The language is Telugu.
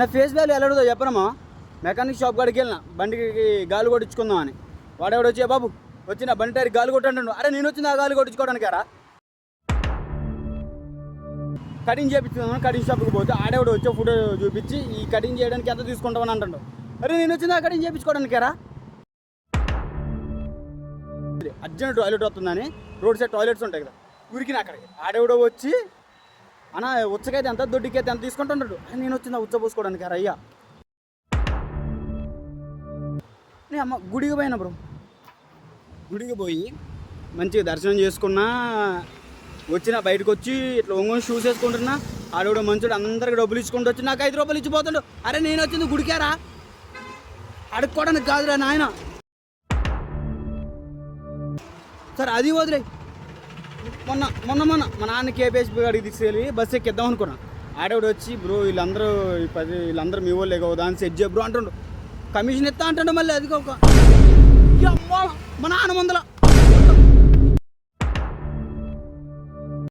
నా ఫేస్ వాల్యూ ఎలా ఉంటుందో చెప్పనమ్మా. మెకానిక్ షాప్ కాడికి వెళ్ళిన బండికి గాలి కొట్టించుకుందాం అని. వాడెవడు వచ్చే బాబు వచ్చి నా బండి టైర్ గాలి కొట్టంటాడు. అరే నేను వచ్చింది ఆ గాలి కొట్టించుకోవడానికారా? కటింగ్ చేయించుకుందామని కటింగ్ షాప్కి పోతే ఆడేవాడు వచ్చే ఫోటో చూపించి ఈ కటింగ్ చేయడానికి ఎంత తీసుకుంటామని అంటాడు. అరే నేను వచ్చింది ఆ కటింగ్ చేయించుకోవడానికారా? అర్జెంట్ టాయిలెట్ వస్తుందని రోడ్ సైడ్ టాయిలెట్స్ ఉంటాయి కదా, ఊరికి అక్కడికి ఆడేవాడో వచ్చి అన్న ఉచ్చకైతే ఎంత దొడ్డికైతే ఎంత తీసుకుంటున్నాడు. నేను వచ్చింది ఉచ్చ పోసుకోవడానికి అయ్యా. నేను అమ్మ గుడికి పోయినా బ్రో, గుడికి పోయి మంచిగా దర్శనం చేసుకున్నా. వచ్చిన బయటకు వచ్చి ఇట్లా ఒంగొని షూస్ వేసుకుంటున్నా. ఆడేవాడు మంచుడు అందరికి డబ్బులు ఇచ్చుకుంటూ వచ్చి నాకు 5 రూపాయలు ఇచ్చిపోతాడు. అరే నేను వచ్చింది గుడికారా, అడుక్కోవడానికి కాదురా నాయన. సరే అది వదిలే. మొన్న మొన్న మొన్న మా నాన్న కేపీఎస్పీ గారికి తీసుకెళ్ళి బస్సు ఎక్కిద్దాం అనుకున్నా. ఆడేవాడు వచ్చి బ్రో వీళ్ళందరూ మీ వాళ్ళే కదా అని సెట్ చేయ బ్రో అంటుండు. కమిషన్ ఇస్తా అంటాడు. మళ్ళీ అది ఒక మా నాన్న ముందల